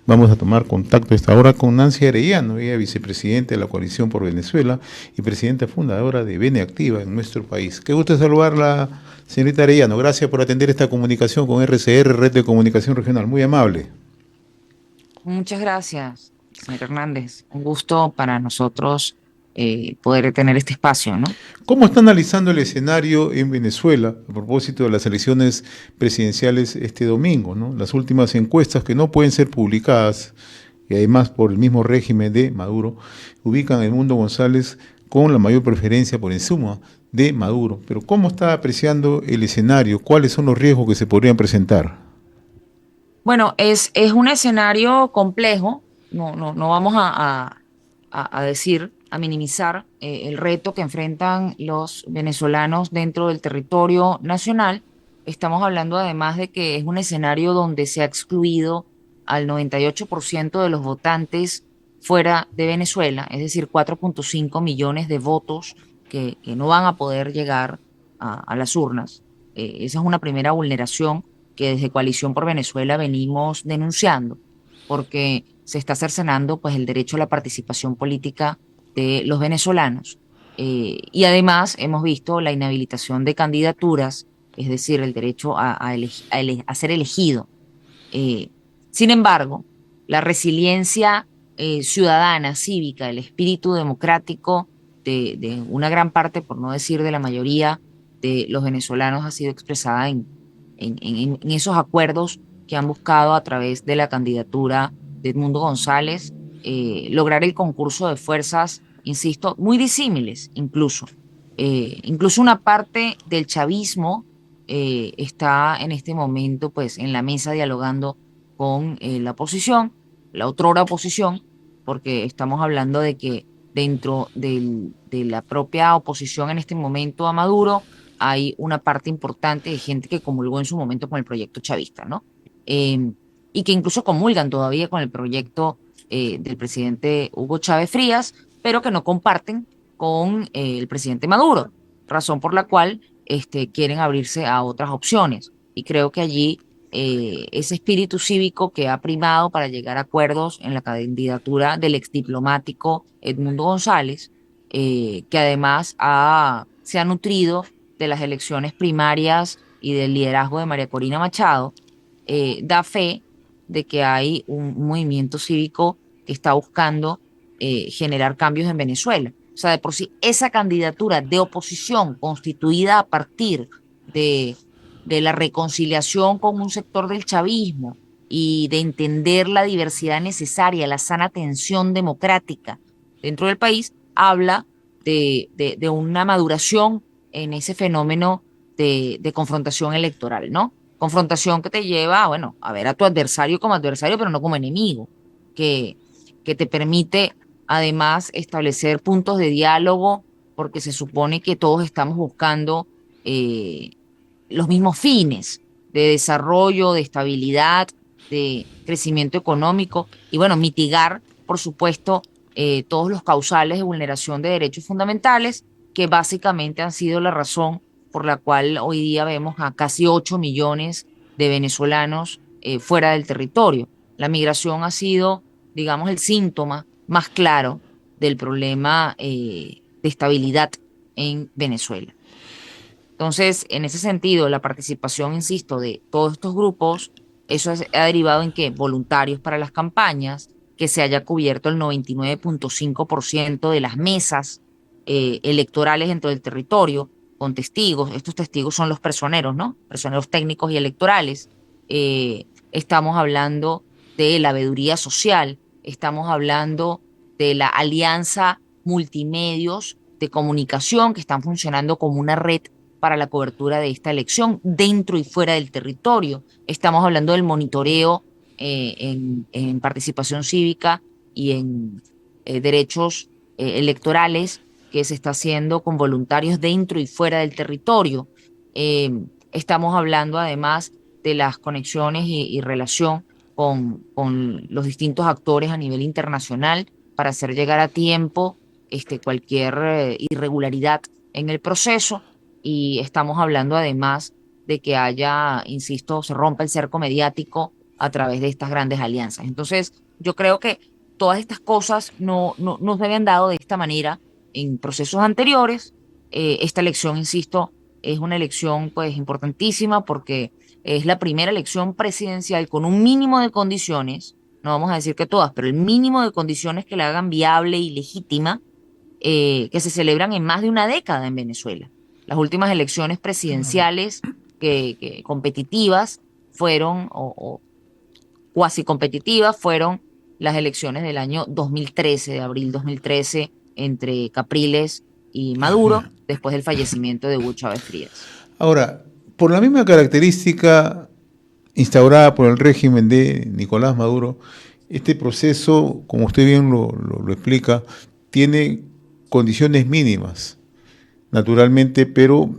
Vamos a tomar contacto a esta hora con Nancy Arellano, ella vicepresidenta de la Coalición por Venezuela y presidenta fundadora de Bene Activa en nuestro país. Qué gusto saludarla, señorita Arellano. Gracias por atender esta comunicación con RCR, Red de Comunicación Regional. Muy amable. Muchas gracias, señor Hernández. Un gusto para nosotros poder tener este espacio, ¿no? ¿Cómo está analizando el escenario en Venezuela a propósito de las elecciones presidenciales este domingo, ¿no? Las últimas encuestas que no pueden ser publicadas y además por el mismo régimen de Maduro ubican a Edmundo González con la mayor preferencia por encima de Maduro. Pero ¿cómo está apreciando el escenario? ¿Cuáles son los riesgos que se podrían presentar? Bueno, es un escenario complejo. No vamos a decir, a minimizar el reto que enfrentan los venezolanos dentro del territorio nacional. Estamos hablando además de que es un escenario donde se ha excluido al 98% de los votantes fuera de Venezuela, es decir, 4,5 millones de votos que no van a poder llegar a las urnas. Esa es una primera vulneración que desde Coalición por Venezuela venimos denunciando, porque se está cercenando pues el derecho a la participación política de los venezolanos. Y además hemos visto la inhabilitación de candidaturas, es decir, el derecho a ser elegido. Eh, Sin embargo, la resiliencia ciudadana, cívica, el espíritu democrático de una gran parte, por no decir de la mayoría de los venezolanos, ha sido expresada en esos acuerdos que han buscado a través de la candidatura de Edmundo González lograr el concurso de fuerzas, insisto, muy disímiles incluso. Incluso una parte del chavismo está en este momento pues en la mesa dialogando con la oposición, la otrora oposición, porque estamos hablando de que dentro de la propia oposición en este momento a Maduro hay una parte importante de gente que comulgó en su momento con el proyecto chavista, ¿no? Eh, y que incluso comulgan todavía con el proyecto del presidente Hugo Chávez Frías, pero que no comparten con el presidente Maduro, razón por la cual quieren abrirse a otras opciones. Y creo que allí ese espíritu cívico que ha primado para llegar a acuerdos en la candidatura del exdiplomático Edmundo González, que además se ha nutrido de las elecciones primarias y del liderazgo de María Corina Machado, da fe de que hay un movimiento cívico que está buscando generar cambios en Venezuela. O sea, de por sí, esa candidatura de oposición constituida a partir de, de la reconciliación con un sector del chavismo y de entender la diversidad necesaria, la sana tensión democrática dentro del país, habla de una maduración en ese fenómeno de confrontación electoral, ¿no? Confrontación que te lleva, bueno, a ver a tu adversario como adversario, pero no como enemigo, que, que te permite además establecer puntos de diálogo, porque se supone que todos estamos buscando eh, los mismos fines de desarrollo, de estabilidad, de crecimiento económico y bueno, mitigar, por supuesto, todos los causales de vulneración de derechos fundamentales que básicamente han sido la razón por la cual hoy día vemos a casi 8 millones de venezolanos fuera del territorio. La migración ha sido, digamos, el síntoma más claro del problema de estabilidad en Venezuela. Entonces, en ese sentido, la participación, insisto, de todos estos grupos, ha derivado en que voluntarios para las campañas, que se haya cubierto el 99,5% de las mesas electorales dentro del territorio con testigos. Estos testigos son los personeros, ¿no? Personeros técnicos y electorales. Estamos hablando de la veeduría social, estamos hablando de la alianza multimedios de comunicación que están funcionando como una red para la cobertura de esta elección dentro y fuera del territorio. Estamos hablando del monitoreo en participación cívica y en derechos electorales que se está haciendo con voluntarios dentro y fuera del territorio. Eh, Estamos hablando además de las conexiones y relación con los distintos actores a nivel internacional para hacer llegar a tiempo cualquier irregularidad en el proceso y estamos hablando además de que haya, insisto, se rompa el cerco mediático a través de estas grandes alianzas. Entonces, yo creo que todas estas cosas no se habían dado de esta manera en procesos anteriores. Esta elección, insisto, es una elección pues importantísima porque es la primera elección presidencial con un mínimo de condiciones, no vamos a decir que todas, pero el mínimo de condiciones que la hagan viable y legítima, que se celebran en más de una década en Venezuela. Las últimas elecciones presidenciales que competitivas fueron, o cuasi competitivas, fueron las elecciones del año 2013, de abril 2013, entre Capriles y Maduro, después del fallecimiento de Hugo Chávez Frías. Ahora, por la misma característica instaurada por el régimen de Nicolás Maduro, este proceso, como usted bien lo explica, tiene condiciones mínimas, naturalmente, pero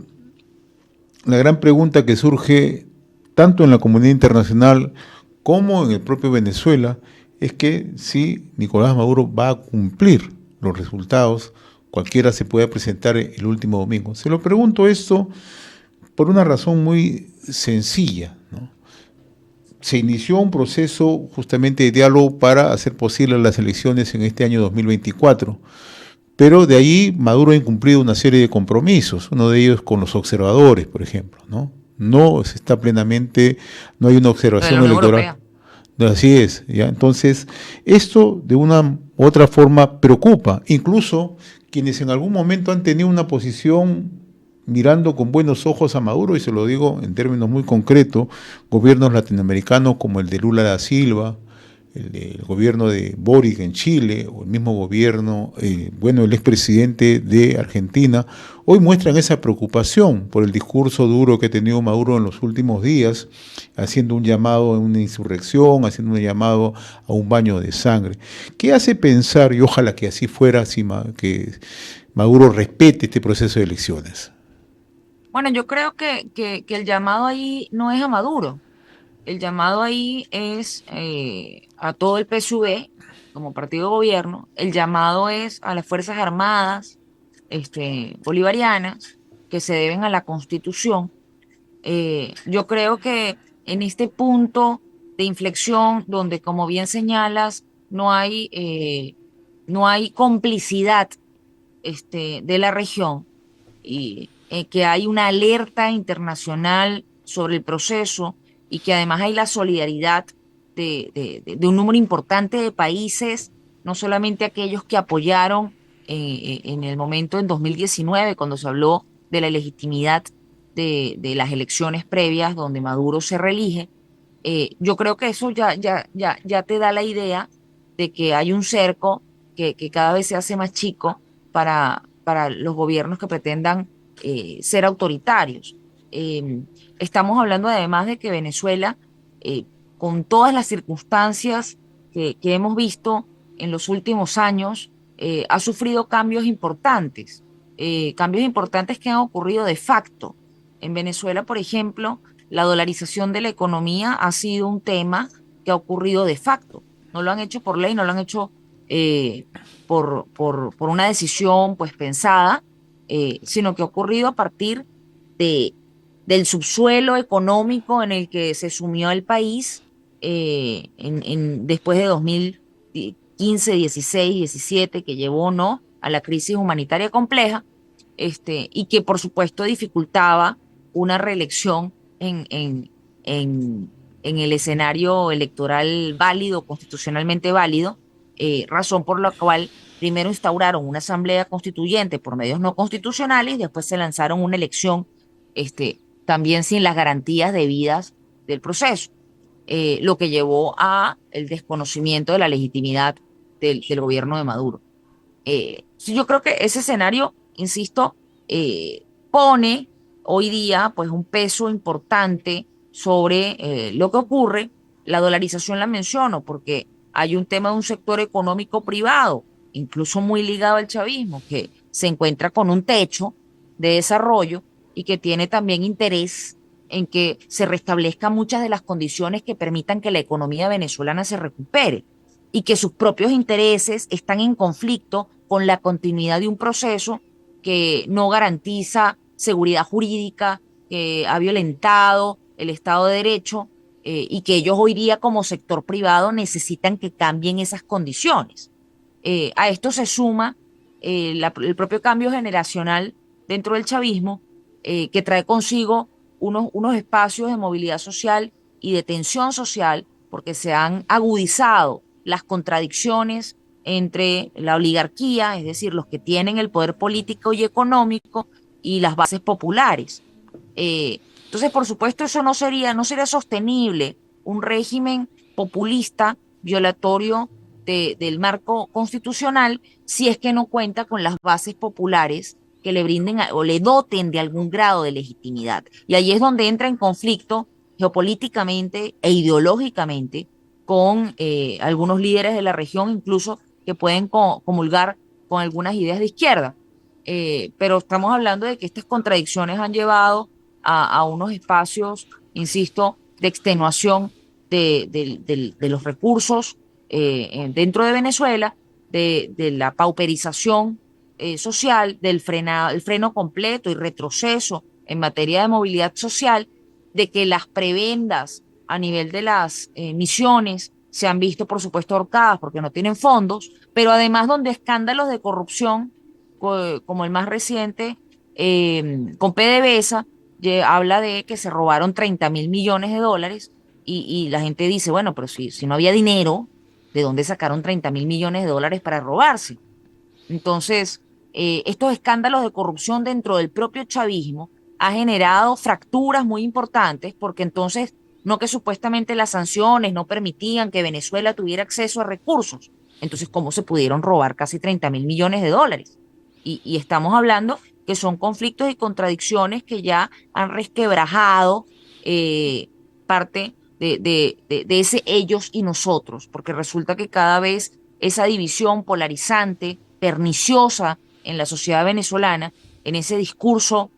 la gran pregunta que surge tanto en la comunidad internacional como en el propio Venezuela es que si Nicolás Maduro va a cumplir los resultados, cualquiera se puede presentar el último domingo. Se lo pregunto esto por una razón muy sencilla, ¿no? Se inició un proceso justamente de diálogo para hacer posibles las elecciones en este año 2024. Pero de ahí Maduro ha incumplido una serie de compromisos, uno de ellos con los observadores, por ejemplo, ¿no? No se está plenamente, no hay una De la observación Unión electoral. Europea. Así es, ¿ya? Entonces, esto de una u otra forma preocupa, incluso quienes en algún momento han tenido una posición mirando con buenos ojos a Maduro, y se lo digo en términos muy concretos, gobiernos latinoamericanos como el de Lula da Silva, el gobierno de Boric en Chile, o el mismo gobierno, el expresidente de Argentina, hoy muestran esa preocupación por el discurso duro que ha tenido Maduro en los últimos días, haciendo un llamado a una insurrección, haciendo un llamado a un baño de sangre. ¿Qué hace pensar, y ojalá que así fuera, que Maduro respete este proceso de elecciones? Bueno, yo creo que el llamado ahí no es a Maduro. El llamado ahí es a todo el PSUV como partido de gobierno. El llamado es a las Fuerzas Armadas bolivarianas que se deben a la Constitución. Yo creo que en este punto de inflexión, donde como bien señalas, no hay complicidad de la región y que hay una alerta internacional sobre el proceso y que además hay la solidaridad de un número importante de países, no solamente aquellos que apoyaron en el momento en 2019, cuando se habló de la legitimidad de las elecciones previas donde Maduro se reelige. Yo creo que eso ya te da la idea de que hay un cerco que cada vez se hace más chico para los gobiernos que pretendan ser autoritarios. Eh, Estamos hablando además de que Venezuela, eh, con todas las circunstancias que hemos visto en los últimos años, ha sufrido cambios importantes que han ocurrido de facto. En Venezuela, por ejemplo, la dolarización de la economía ha sido un tema que ha ocurrido de facto. No lo han hecho por ley, no lo han hecho por una decisión pues pensada, sino que ha ocurrido a partir de, del subsuelo económico en el que se sumió el país después de 2015, 16, 17, que llevó no a la crisis humanitaria compleja, y que por supuesto dificultaba una reelección en el escenario electoral válido, constitucionalmente válido, razón por la cual primero instauraron una asamblea constituyente por medios no constitucionales y después se lanzaron una elección también sin las garantías debidas del proceso, lo que llevó a el desconocimiento de la legitimidad del gobierno de Maduro. Sí, yo creo que ese escenario, insisto, pone hoy día pues un peso importante sobre lo que ocurre. La dolarización la menciono porque hay un tema de un sector económico privado, incluso muy ligado al chavismo, que se encuentra con un techo de desarrollo y que tiene también interés en que se restablezcan muchas de las condiciones que permitan que la economía venezolana se recupere y que sus propios intereses están en conflicto con la continuidad de un proceso que no garantiza seguridad jurídica, que ha violentado el Estado de Derecho, y que ellos hoy día como sector privado necesitan que cambien esas condiciones. A esto se suma el propio cambio generacional dentro del chavismo, que trae consigo unos espacios de movilidad social y de tensión social, porque se han agudizado las contradicciones entre la oligarquía, es decir, los que tienen el poder político y económico, y las bases populares. Entonces, por supuesto, eso no sería sostenible, un régimen populista, violatorio del marco constitucional, si es que no cuenta con las bases populares que le brinden o le doten de algún grado de legitimidad. Y ahí es donde entra en conflicto geopolíticamente e ideológicamente con algunos líderes de la región, incluso que pueden comulgar con algunas ideas de izquierda. Pero estamos hablando de que estas contradicciones han llevado a unos espacios, insisto, de extenuación de los recursos dentro de Venezuela, de la pauperización social, el freno completo y retroceso en materia de movilidad social, de que las prebendas a nivel de las misiones se han visto, por supuesto, ahorcadas porque no tienen fondos, pero además donde escándalos de corrupción, como el más reciente, con PDVSA, habla de que se robaron 30.000 millones de dólares y la gente dice, bueno, pero si no había dinero, ¿de dónde sacaron 30.000 millones de dólares para robarse? Entonces, estos escándalos de corrupción dentro del propio chavismo ha generado fracturas muy importantes porque entonces no que supuestamente las sanciones no permitían que Venezuela tuviera acceso a recursos. Entonces, ¿cómo se pudieron robar casi 30.000 millones de dólares? Y estamos hablando que son conflictos y contradicciones que ya han resquebrajado parte de ese ellos y nosotros, porque resulta que cada vez esa división polarizante, perniciosa en la sociedad venezolana, en ese discurso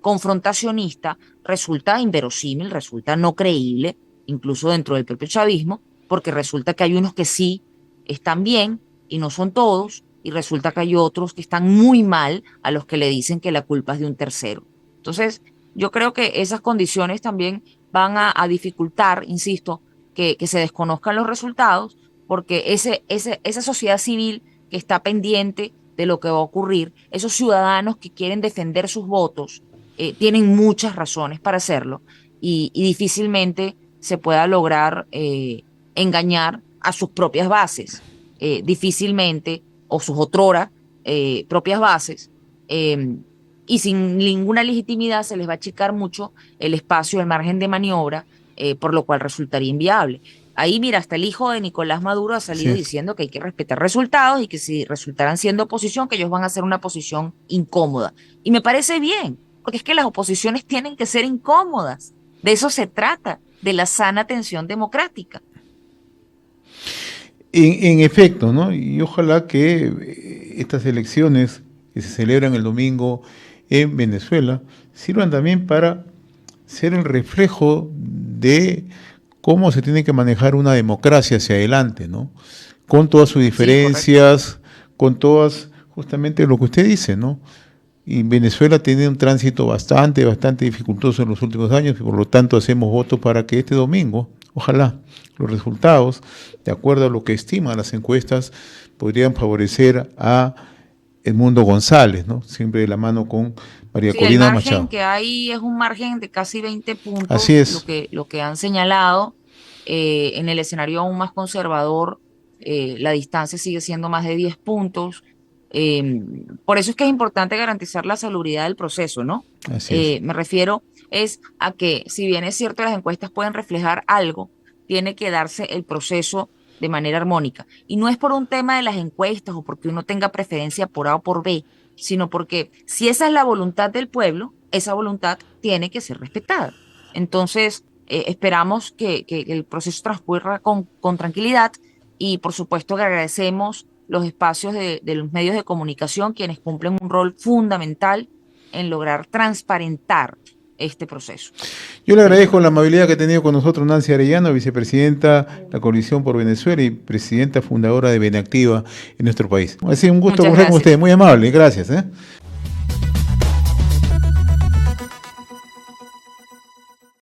confrontacionista, resulta inverosímil, resulta no creíble, incluso dentro del propio chavismo, porque resulta que hay unos que sí están bien y no son todos, y resulta que hay otros que están muy mal a los que le dicen que la culpa es de un tercero. Entonces, yo creo que esas condiciones también van a dificultar, insisto, que se desconozcan los resultados, porque esa sociedad civil que está pendiente de lo que va a ocurrir, esos ciudadanos que quieren defender sus votos, tienen muchas razones para hacerlo y difícilmente se pueda lograr engañar a sus propias bases, difícilmente, o sus otrora propias bases, y sin ninguna legitimidad se les va a achicar mucho el espacio, el margen de maniobra, por lo cual resultaría inviable. Ahí, mira, hasta el hijo de Nicolás Maduro ha salido Sí. diciendo que hay que respetar resultados y que si resultaran siendo oposición, que ellos van a hacer una posición incómoda. Y me parece bien, porque es que las oposiciones tienen que ser incómodas. De eso se trata, de la sana tensión democrática. En efecto, ¿no? Y ojalá que estas elecciones que se celebran el domingo en Venezuela sirvan también para ser el reflejo de cómo se tiene que manejar una democracia hacia adelante, ¿no? Con todas sus Sí, correcto. diferencias, con todas, justamente lo que usted dice, ¿no? Y Venezuela tiene un tránsito bastante dificultoso en los últimos años y por lo tanto hacemos votos para que este domingo, ojalá, los resultados, de acuerdo a lo que estiman las encuestas, podrían favorecer a Edmundo González, ¿no? Siempre de la mano con María Sí, el Corina margen Machado. que hay es un margen de casi 20 Así puntos, lo es. que, lo que han señalado. En el escenario aún más conservador, la distancia sigue siendo más de 10 puntos. Por eso es que es importante garantizar la salubridad del proceso, ¿no? Así es. Me refiero es a que, si bien es cierto las encuestas pueden reflejar algo, tiene que darse el proceso de manera armónica. Y no es por un tema de las encuestas o porque uno tenga preferencia por A o por B, sino porque si esa es la voluntad del pueblo, esa voluntad tiene que ser respetada. Entonces, esperamos que el proceso transcurra con tranquilidad y por supuesto que agradecemos los espacios de los medios de comunicación, quienes cumplen un rol fundamental en lograr transparentar este proceso. Yo le agradezco la amabilidad que ha tenido con nosotros Nancy Arellano, vicepresidenta de la Coalición por Venezuela y presidenta fundadora de Benactiva en nuestro país. Ha sido un gusto Muchas conversar con usted, gracias. muy amable, gracias.